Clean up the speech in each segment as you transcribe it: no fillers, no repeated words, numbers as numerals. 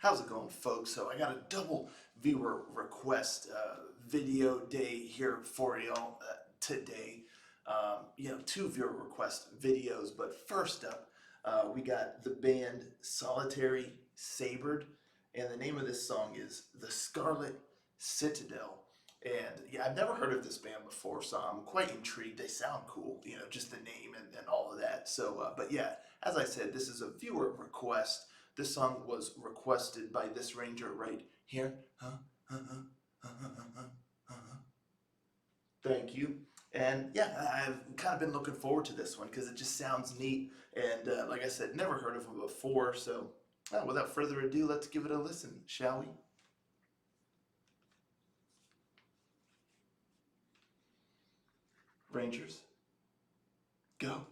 How's it going, folks? So I got a double viewer request video day here for y'all today. Two viewer request videos, but first up, we got the band Solitary Sabred, and the name of this song is The Scarlet Citadel. And yeah, I've never heard of this band before, so I'm quite intrigued. They sound cool, just the name and all of that. So, but yeah, as I said, this is a viewer request. This song was requested by this ranger right here. Thank you. And yeah, I've kind of been looking forward to this one because it just sounds neat. And like I said, never heard of them before. So without further ado, let's give it a listen, shall we? Rangers, go.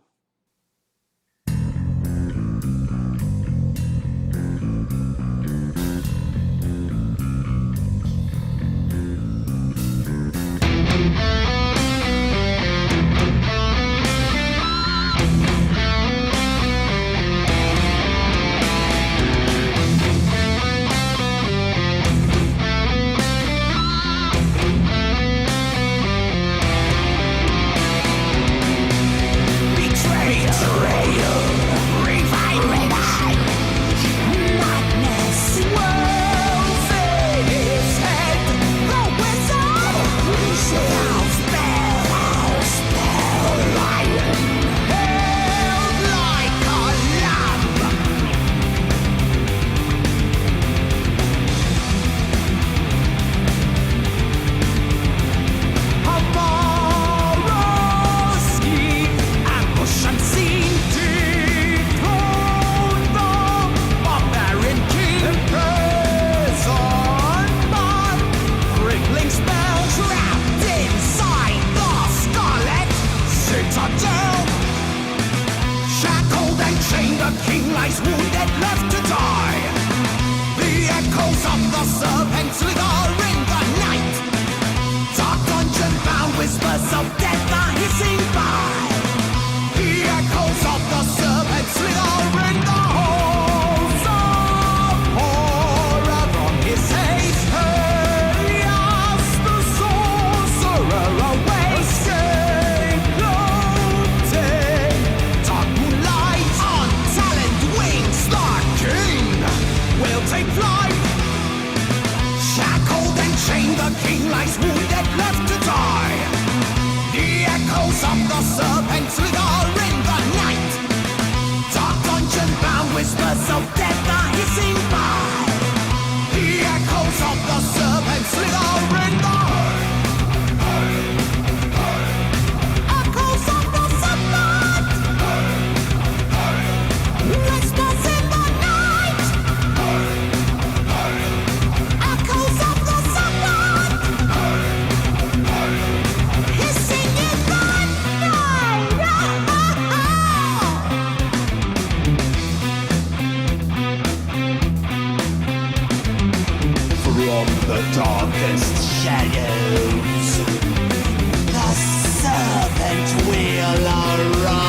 Wounded, left to die. The echoes of the serpents linger in the night. Dark dungeon bound whispers of death are hissing by. The echoes of the serpents linger in the halls of horror. From his haste, Helios, the sorcerer awakes. Escape floating, dark moonlight on talent wings. The king will take flight. Shackled and chained, the king lies wounded, left to die. The echoes of the serpents linger in the night. Dark dungeon bound whispers of death are hissing by. The echoes of the serpents linger in the echoes of the serpent whispers in the night. Echoes of the serpent hissing in the night. From the darkest shadows, the serpent will arise.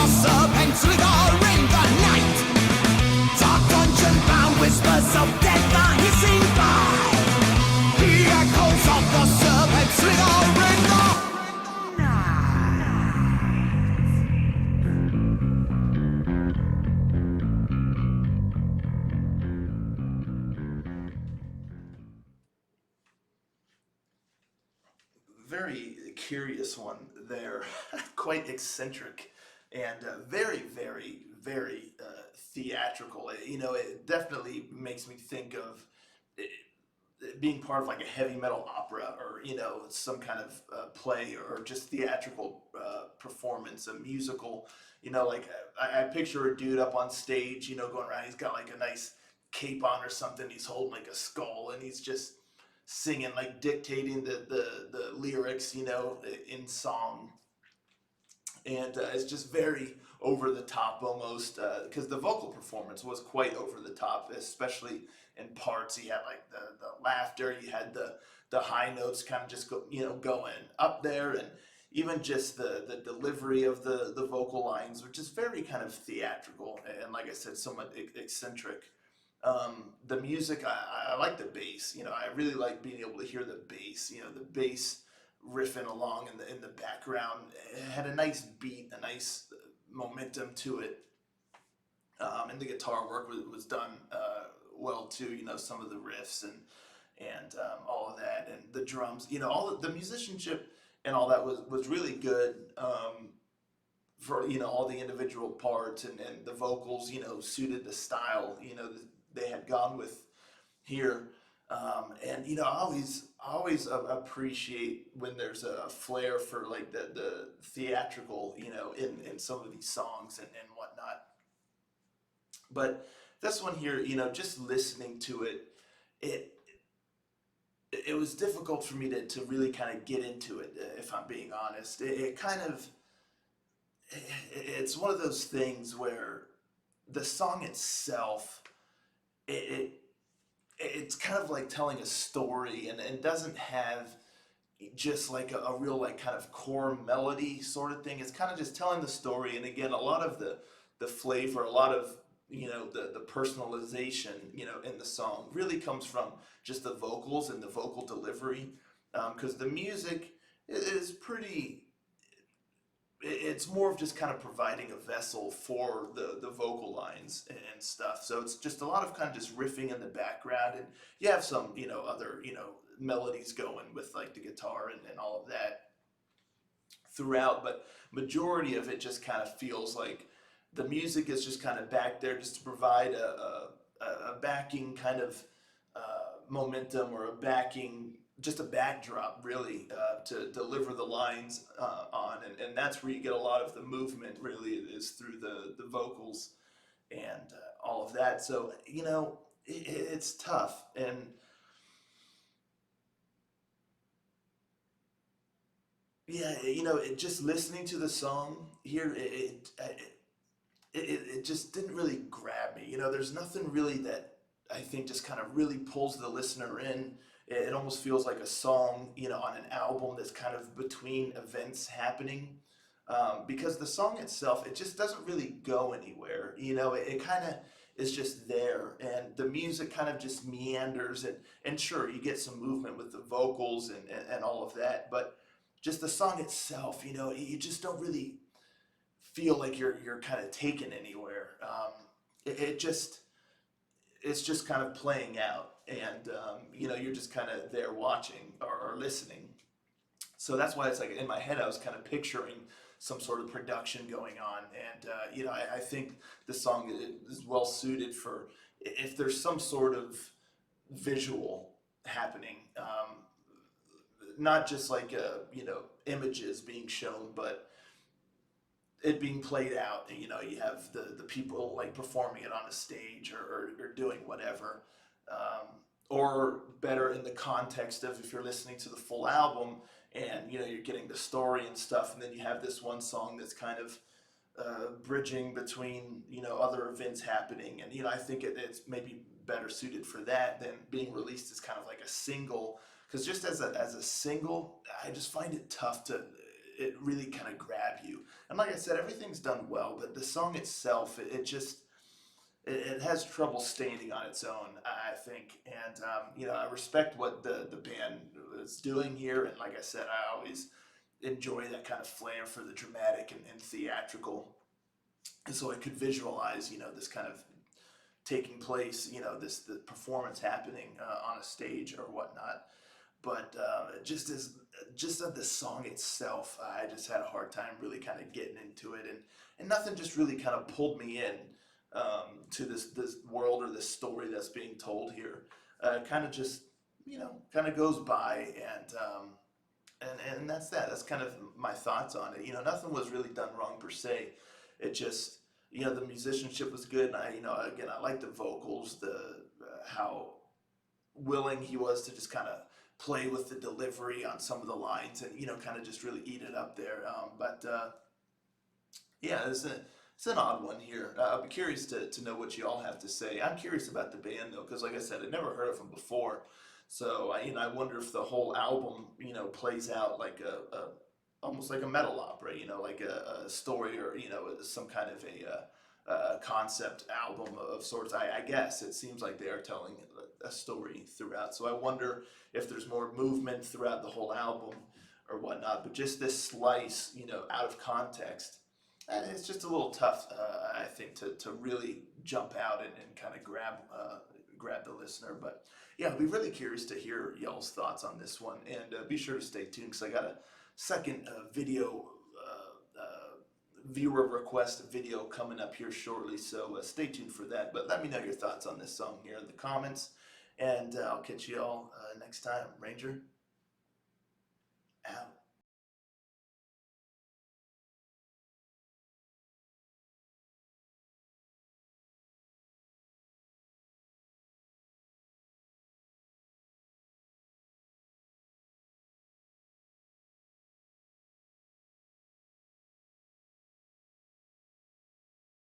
the serpent slither in the night. Dark dungeon bound whispers of death are hissing by. The echoes of the serpent slither in the night. Very curious one there, quite eccentric, and very, very, very theatrical. It definitely makes me think of it being part of like a heavy metal opera, or some kind of play, or just theatrical performance, a musical. Like I picture a dude up on stage, going around. He's got like a nice cape on or something. He's holding like a skull, and he's just singing, like dictating the lyrics, in song. And it's just very over the top almost, because the vocal performance was quite over the top, especially in parts. He had like the laughter, you had the high notes kind of just going up there, and even just the delivery of the vocal lines, which is very kind of theatrical and, like I said, somewhat eccentric. The music, I like the bass. I really like being able to hear the bass. The bass riffing along in the background. It had a nice beat, a nice momentum to it. And the guitar work was done well too. Some of the riffs and all of that, and the drums. All the musicianship and all that was really good. For all the individual parts, and the vocals suited the style they had gone with here. And I always appreciate when there's a flair for like the theatrical in some of these songs and whatnot. But this one here, just listening to it, it it was difficult for me to really kind of get into it, if I'm being honest. It kind of, it's one of those things where the song itself, it it's kind of like telling a story, and doesn't have just like a real like kind of core melody sort of thing. It's kind of just telling the story, and again, a lot of the flavor, a lot of the personalization in the song really comes from just the vocals and the vocal delivery, because the music is pretty, it's more of just kind of providing a vessel for the vocal lines and stuff. So it's just a lot of kind of just riffing in the background, and you have some other melodies going with like the guitar and all of that throughout, but majority of it just kind of feels like the music is just kind of back there just to provide a backing kind of momentum, or a backing, just a backdrop really, to deliver the lines on, and that's where you get a lot of the movement really, is through the vocals and all of that. So it's tough, and yeah, just listening to the song here, it just didn't really grab me. There's nothing really that I think just kind of really pulls the listener in. It almost feels like a song, on an album that's kind of between events happening. Because the song itself, it just doesn't really go anywhere. It kind of is just there, and the music kind of just meanders, and sure, you get some movement with the vocals and all of that, but just the song itself, you just don't really feel like you're kind of taken anywhere. It's just kind of playing out, and you're just kind of there watching, or listening. So that's why it's like in my head I was kind of picturing some sort of production going on, and I think the song is well suited for if there's some sort of visual happening, not just like images being shown, but it being played out. You have the people like performing it on a stage, or doing whatever, or better in the context of if you're listening to the full album, and you're getting the story and stuff, and then you have this one song that's kind of bridging between other events happening, and I think it's maybe better suited for that than being released as kind of like a single, because just as a single, I just find it tough to it really kind of grab you And like I said, everything's done well, but the song itself, it just it has trouble standing on its own, I think. And you know, I respect what the band is doing here, and like I said, I always enjoy that kind of flair for the dramatic and theatrical. And so I could visualize, you know, this kind of taking place, you know, this the performance happening on a stage or whatnot. But just of the song itself, I just had a hard time really kind of getting into it, and nothing just really kind of pulled me in to this world or this story that's being told here. Kind of just, you know, kind of goes by, and that's that. That's kind of my thoughts on it. You know, nothing was really done wrong per se. It just, you know, the musicianship was good. And I, you know, again, I like the vocals, the how willing he was to just kind of play with the delivery on some of the lines, and you know, kind of just really eat it up there. Yeah, it's an odd one here. I'll be curious to know what you all have to say. I'm curious about the band though, because like I said, I never heard of them before. So you know, I wonder if the whole album, you know, plays out like a almost like a metal opera, you know, like a story, or you know, some kind of a concept album of sorts. I guess it seems like they are telling a story throughout. So I wonder if there's more movement throughout the whole album or whatnot. But just this slice, you know, out of context, it's just a little tough, I think, to really jump out and kind of grab the listener. But yeah, I'll be really curious to hear y'all's thoughts on this one, and be sure to stay tuned because I got a second video viewer request video coming up here shortly, so stay tuned for that. But let me know your thoughts on this song here in the comments, and I'll catch you all next time. Ranger.